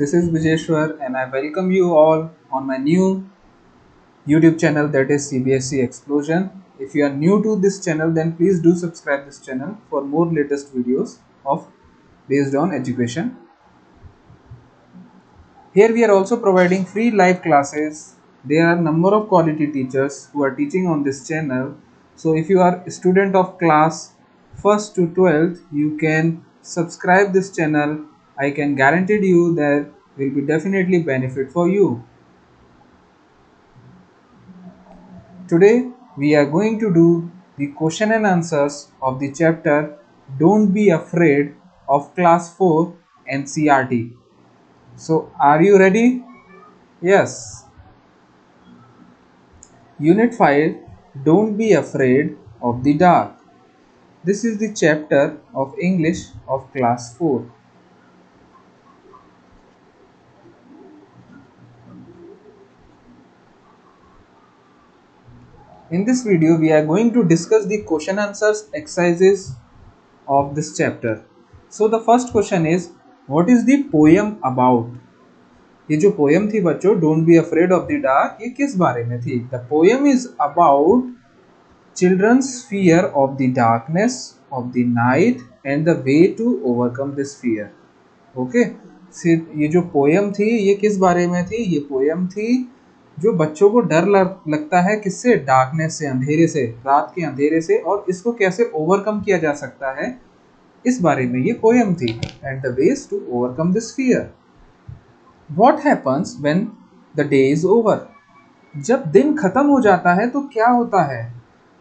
This is Vijeshwar and I welcome you all on my new YouTube channel, that is CBSE Explosion. If you are new to this channel, then please do subscribe this channel for more latest videos of based on education. Here we are also providing free live classes. There are number of quality teachers who are teaching on this channel. So if you are a student of class 1st to 12th, you can subscribe this channel. I can guarantee you there will be definitely benefit for you. Today we are going to do the question and answers of the chapter Don't Be Afraid of Class 4 NCRT. So are you ready? Yes. Unit 5, Don't Be Afraid of the Dark. This is the chapter of English of Class 4. In this video, we are going to discuss the question answers exercises of this chapter. So the first question is, what is the poem about? ये जो poem थी बच्चों, don't be afraid of the dark, ये किस बारे में थी? The poem is about children's fear of the darkness of the night and the way to overcome this fear. Okay, ये जो पोएम थी ये किस बारे में थी? ये पोएम थी जो बच्चों को डर लगता है किससे? डार्कनेस से, अंधेरे से, रात के अंधेरे से, और इसको कैसे ओवरकम किया जा सकता है, इस बारे में ये पोएम थी. And the ways to overcome this fear. What happens when the day is over? जब दिन खत्म हो जाता है तो क्या होता है?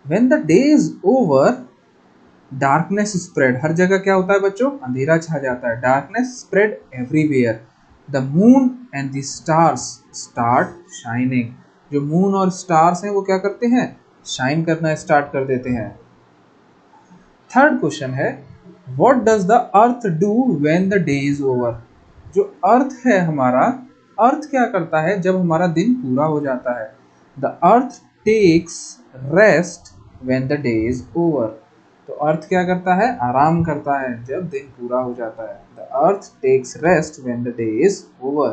When the day is over, darkness spread. हर जगह क्या होता है बच्चों? अंधेरा छा जाता है. Darkness spread everywhere. The moon and the stars start shining. जो मून और स्टार्स हैं वो क्या करते हैं? शाइन करना स्टार्ट कर देते हैं. थर्ड क्वेश्चन है, What does the earth do when the day is over? जो अर्थ है हमारा, अर्थ क्या करता है जब हमारा दिन पूरा हो जाता है? The earth takes rest when the day is over. तो अर्थ क्या करता है? आराम करता है जब दिन पूरा हो जाता है. The earth takes rest when the day is over.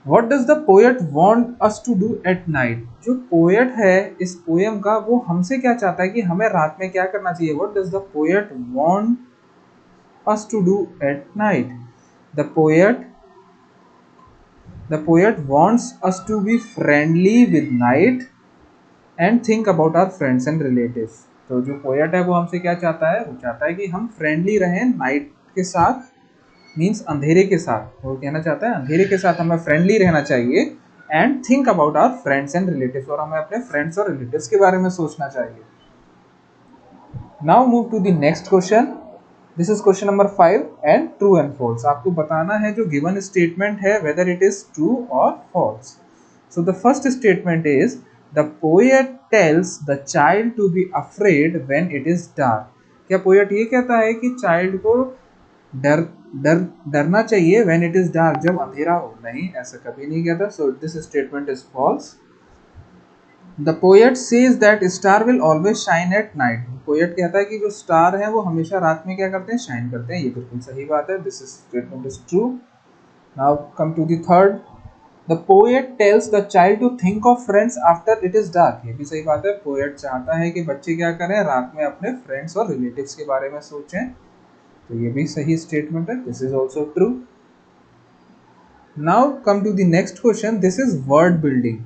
What does the poet want us to do at night? जो पोएट है इस पोएम का, वो हमसे क्या चाहता है कि हमें रात में क्या करना चाहिए? What does the poet want us to do at night? The poet wants us to be friendly with night and think about our friends and relatives. तो जो पोएट है वो हमसे क्या चाहता है? वो चाहता है कि हम फ्रेंडली रहें नाइट के साथ, मीन्स अंधेरे के साथ. वो कहना चाहता है अंधेरे के साथ हमें फ्रेंडली रहना चाहिए. And think about our friends and relatives, और हमें अपने फ्रेंड्स और रिलेटिव्स के बारे में सोचना चाहिए. Now move to the next question. This is question number 5 and true and false. आपको बताना है जो गिवन स्टेटमेंट है वेदर इट इज ट्रू और false. So the first statement is, the poet tells the child to be afraid when it is dark. क्या poet ये कहता है कि चाइल्ड को डरना चाहिए व्हेन इट इज डार्क, जब अंधेरा हो? नहीं, ऐसा कभी नहीं कहता. So this statement is false. The poet says that star will always shine at night. Poet कहता है कि जो स्टार है वो हमेशा रात में क्या करते हैं? शाइन करते हैं. ये बिल्कुल सही बात है. This statement is true. Now come to the third. The poet tells the child to think of friends after it is dark. ये भी सही बात है. पोएट चाहता है कि बच्चे क्या करें? रात में अपने फ्रेंड्स और रिलेटिव्स के बारे में सोचें. तो ये भी सही स्टेटमेंट है. This is also true. Now come to the next question. This is word building.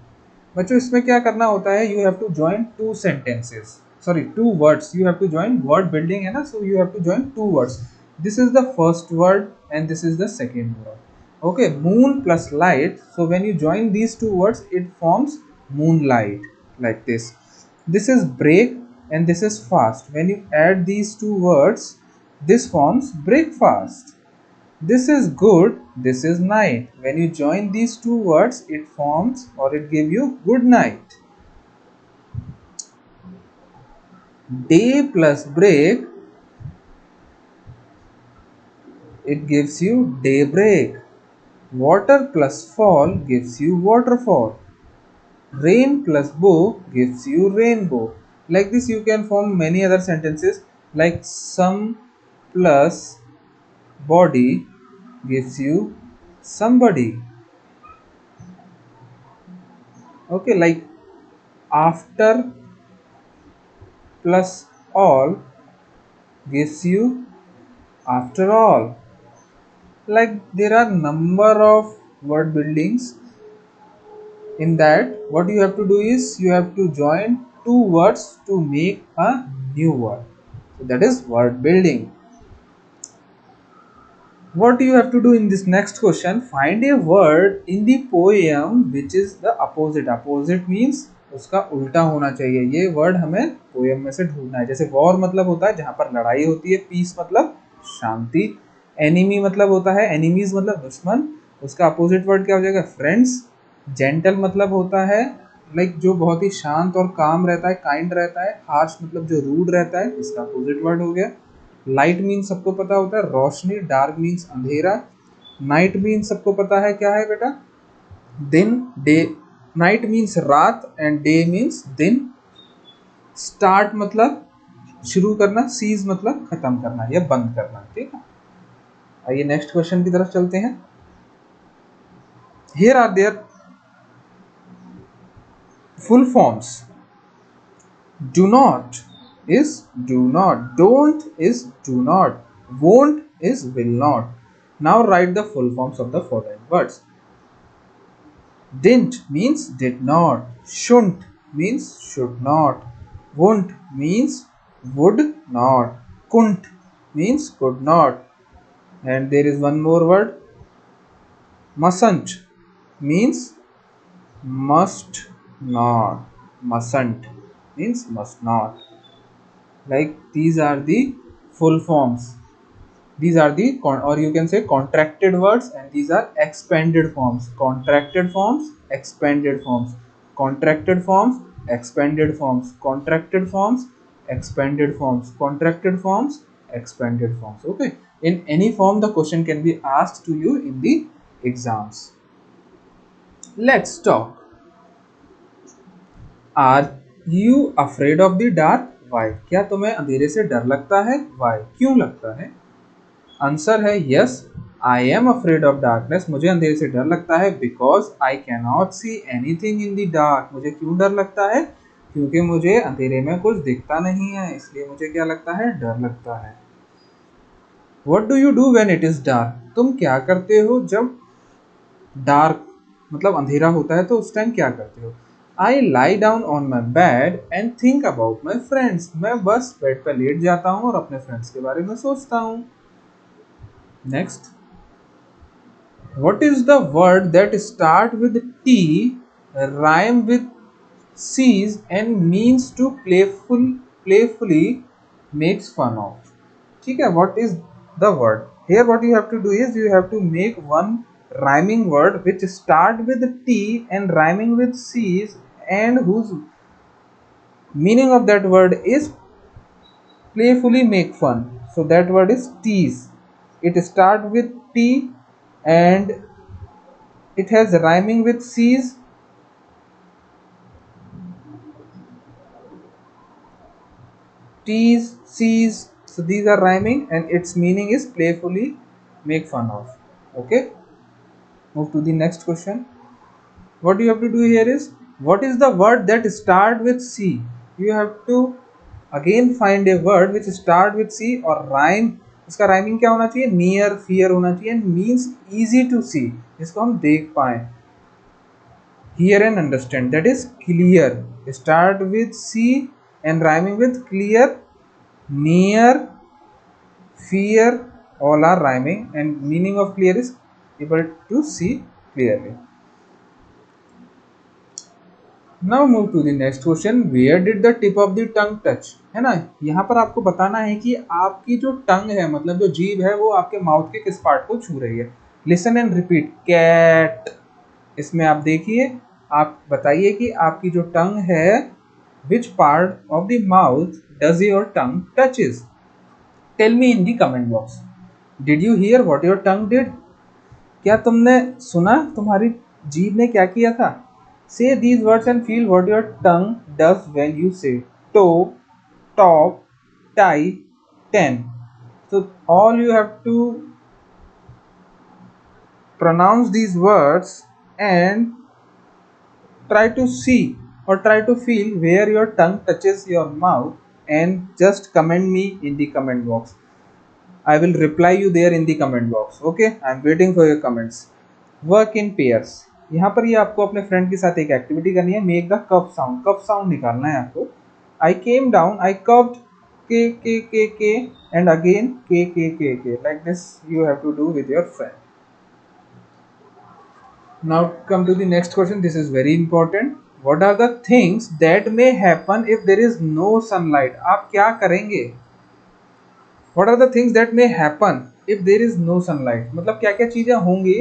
बच्चों इसमें क्या करना होता है? You have to join two sentences, sorry two words. You have to join, word building है ना, so you have to join two words. This is the first word and this is the second word. Okay, moon plus light. So when you join these two words it forms moonlight, like this. This is break and this is fast. When you add these two words this forms breakfast. This is good, this is night. When you join these two words it forms, or it gives you good night. Day plus break, it gives you daybreak. Water plus fall gives you waterfall. Rain plus bow gives you rainbow. Like this you can form many other sentences, like some plus body gives you somebody. Okay, like after plus all gives you after all. Like there are number of word buildings. In that, what you have to do is you have to join two words to make a new word. So that is word building. What you have to do in this next question, find a word in the poem which is the opposite. Opposite means उसका उल्टा होना चाहिए. ये word हमें poem में से ढूंढना है. जैसे वॉर मतलब होता है जहां पर लड़ाई होती है, पीस मतलब शांति, एनिमी मतलब होता है, एनिमीज मतलब दुश्मन, उसका अपोजिट वर्ड क्या हो जाएगा? फ्रेंड्स. जेंटल मतलब होता है लाइक जो बहुत ही शांत और काम रहता है, काइंड रहता है. हार्श मतलब जो रूड रहता है, इसका अपोजिट वर्ड हो गया. लाइट मीन्स सबको पता होता है रोशनी, डार्क मीन्स अंधेरा, नाइट मीन्स सबको पता है क्या है बेटा? दिन. डे, नाइट मीन्स रात एंड डे मीन्स दिन. स्टार्ट मतलब शुरू करना, सीज मतलब खत्म करना या बंद करना. ठीक है, आइए नेक्स्ट क्वेश्चन की तरफ चलते हैं. Here are there full forms. Do not is do not, don't is do not, won't is will not. Now write the full forms of the following words. Didn't means did not, shouldn't means should not, won't means would not, couldn't means could not, and there is one more word, mustn't means must not, mustn't means must not. Like these are the full forms. These are the or you can say contracted words, and these are expanded forms. Contracted forms, expanded forms, contracted forms, expanded forms, contracted forms, expanded forms, contracted forms, expanded forms. Okay, in any form the question can be asked to you in the exams. Let's talk. Are you afraid of the dark? Why? क्या तुम्हें अंधेरे से डर लगता है? Why? क्यों लगता है? आंसर है yes, I am afraid of darkness. मुझे अंधेरे से डर लगता है because I can not see anything in the dark. मुझे क्यों डर लगता है? क्योंकि मुझे अंधेरे में कुछ दिखता नहीं है, इसलिए मुझे क्या लगता है? डर लगता है. What do you do when it is dark? तुम क्या करते हो जब डार्क मतलब अंधेरा होता है, तो उस टाइम क्या करते हो? I lie down on my bed and think about my friends. मैं बस बेड पर लेट जाता हूँ और अपने फ्रेंड्स के बारे में सोचता हूँ. Next, what is the word that start with T, rhyme with C's and means to playfully makes fun of? ठीक है, what is the word? Here what you have to do is you have to make one rhyming word which start with T and rhyming with C's and whose meaning of that word is playfully make fun. So that word is tease. It start with T and it has rhyming with C's. T's, C's. So these are rhyming and its meaning is playfully make fun of. Okay. Move to the next question. What you have to do here is, what is the word that start with C? You have to again find a word which start with C or rhyme. इसका rhyming क्या होना चाहिए? Near, fear होना चाहिए and means easy to see, जिसको हम देख पाए. Hear and understand, that is clear. Start with C and rhyming with clear, near, fear, all are rhyming and meaning of clear is able to see clearly. Now move to the next question. Where did the tip of the tongue touch? है ना, यहाँ पर आपको बताना है कि आपकी जो टंग है मतलब जो जीभ है वो आपके माउथ के किस पार्ट को छू रही है. Listen and repeat. कैट. इसमें आप देखिए, आप बताइए कि आपकी जो टंग है, which part of the mouth does your tongue touches? Tell me in the comment box. Did you hear what your tongue did? क्या तुमने सुना तुम्हारी जीभ ने क्या किया था? Say these words and feel what your tongue does when you say toe, top, tie, ten. So all you have to pronounce these words and try to see or try to feel where your tongue touches your mouth, and just comment me in the comment box. I will reply you there in the comment box. Okay, I am waiting for your comments. Work in pairs. यहाँ पर ये आपको अपने friend के साथ एक activity करनी है. मेक द कफ साउंड निकालना है आपको. I came down, I curved k and again k. Like this you have to do with your friend. Now come to the next question. This is very important. What are the things that may happen if there is no sunlight? आप क्या करेंगे? What are the things that may happen if there is no sunlight? मतलब क्या क्या चीज़ें होंगी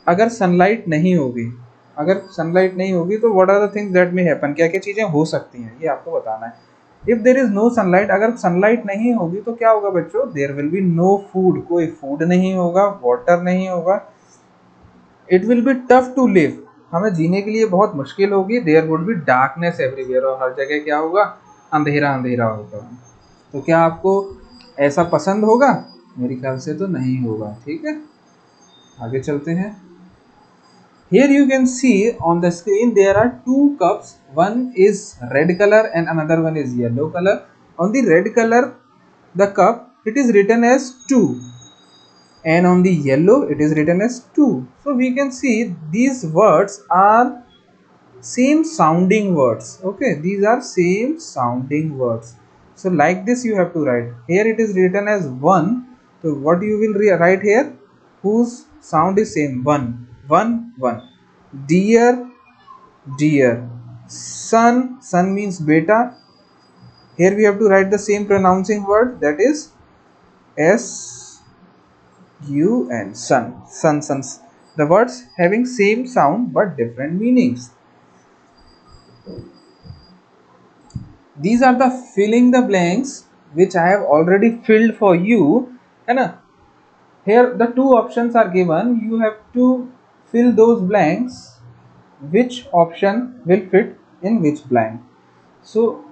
अगर sunlight नहीं होगी. अगर सनलाइट नहीं होगी तो what are the things that may happen, क्या क्या चीज़ें हो सकती हैं, ये आपको बताना है. If there is no sunlight, अगर सनलाइट नहीं होगी तो क्या होगा बच्चों? There will be no food, कोई फूड नहीं होगा, वाटर नहीं होगा. It will be tough to live, हमें जीने के लिए बहुत मुश्किल होगी. There would be darkness everywhere, और हर जगह क्या होगा? अंधेरा अंधेरा होगा. तो क्या आपको ऐसा पसंद होगा? मेरे ख्याल से तो नहीं होगा. ठीक है, आगे चलते हैं. Here you can see on the screen there are two cups. One is red color and another one is yellow color. On the red color, the cup, it is written as 2, and on the yellow it is written as 2. So we can see these words are same sounding words. Okay, these are same sounding words. So like this you have to write. Here it is written as 1. So what you will write here? Whose sound is same? 1. 1. Dear, dear. Sun means beta. Here we have to write the same pronouncing word, that is sun. Sun. The words having same sound but different meanings. These are the filling the blanks which I have already filled for you. Here the two options are given. You have to fill those blanks. Which option will fit in which blank? So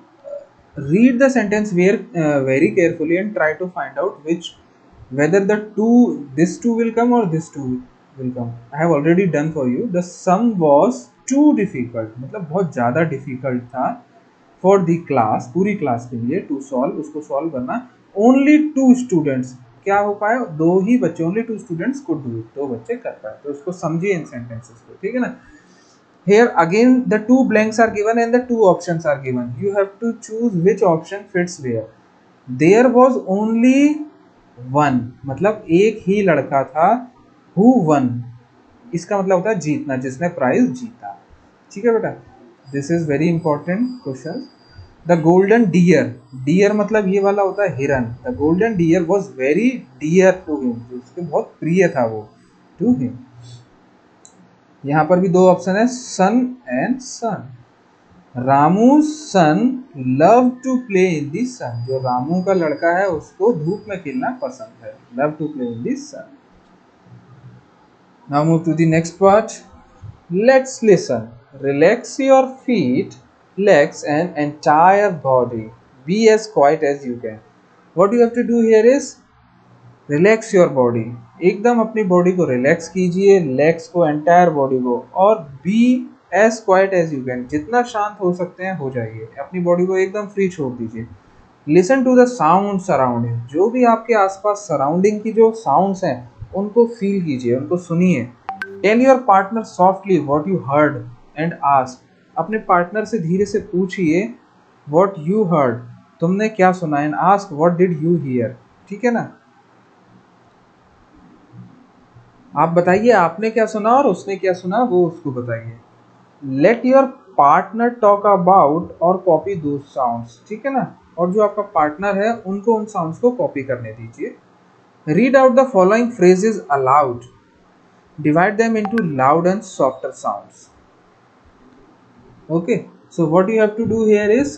read the sentence very carefully and try to find out whether this two will come or this two will come. I have already done for you. The sum was too difficult, मतलब बहुत ज़्यादा difficult था for the class, पूरी class के लिए to solve, उसको solve करना. Only 2 students, क्या हो पाए? 2 ही बच्चे, only 2 students could do it, 2 बच्चे कर पाए. तो उसको समझिए इन sentences को. ठीक है ना? Here again the 2 blanks are given and the 2 options are given. You have to choose which option fits where. There was only one, मतलब एक ही लड़का था. Who won? इसका मतलब होता है जीतना, जिसने प्राइज जीता. ठीक है बेटा, this is very important question. The golden deer, deer मतलब ये वाला होता है हिरन. The golden deer was very dear to him, उसके बहुत प्रिय था वो, टू हिम. यहाँ पर भी 2 ऑप्शन है, sun and son. Ramu son love to play in the sun, जो रामू का लड़का है उसको धूप में खेलना पसंद है. Love to play in the sun. Now move to the next part. Let's listen. Relax your feet, legs and entire body. Be as quiet as you can. What you have to do here is relax your body. एकदम अपनी body को relax कीजिए, legs को, entire body को, और be as quiet as you can. जितना शांत हो सकते हैं हो जाइए, अपनी बॉडी को एकदम फ्री छोड़ दीजिए. Listen to the sound surrounding, जो भी आपके आसपास सराउंडिंग की जो साउंड्स हैं उनको फील कीजिए, उनको सुनिए. Tell your partner softly what you heard and ask. अपने पार्टनर से धीरे से पूछिए व्हाट यू हर्ड, तुमने क्या सुना, and ask what did you here. ठीक है ना? आप बताइए आपने क्या सुना और उसने क्या सुना, वो उसको बताइए. Let your partner talk about और कॉपी दोज साउंड्स. ठीक है ना? और जो आपका पार्टनर है उनको उन साउंड्स को कॉपी करने दीजिए. Read out the following phrases allowed. Divide them into loud and softer sounds. Okay, so what you have to do here is,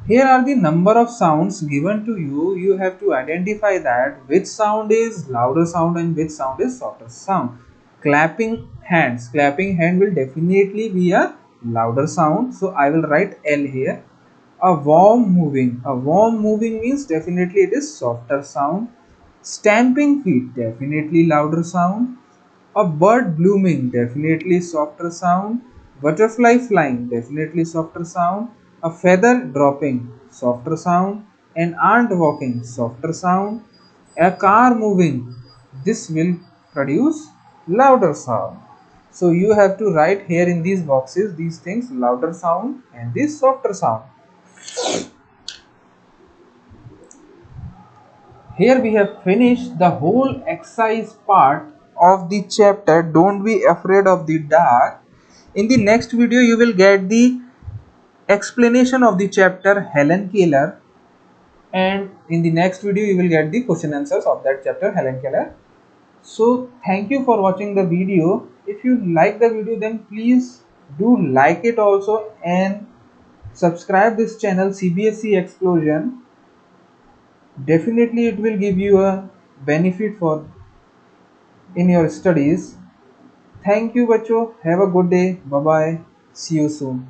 here are the number of sounds given to you. You have to identify that which sound is louder sound and which sound is softer sound. Clapping hands, clapping hand will definitely be a louder sound, so I will write L here. A warm moving means definitely it is softer sound. Stamping feet, definitely louder sound. A bird blooming, definitely softer sound. Butterfly flying, definitely softer sound. A feather dropping, softer sound. An ant walking, softer sound. A car moving, this will produce louder sound. So you have to write here in these boxes these things, louder sound and this softer sound. Here we have finished the whole exercise part of the chapter Don't Be Afraid of the Dark. In the next video you will get the explanation of the chapter Helen Keller, and in the next video you will get the question answers of that chapter Helen Keller. So thank you for watching the video. If you like the video then please do like it also, and subscribe this channel CBSE Explosion. Definitely it will give you a benefit for in your studies. Thank you बच्चों, have a good day, bye bye, see you soon.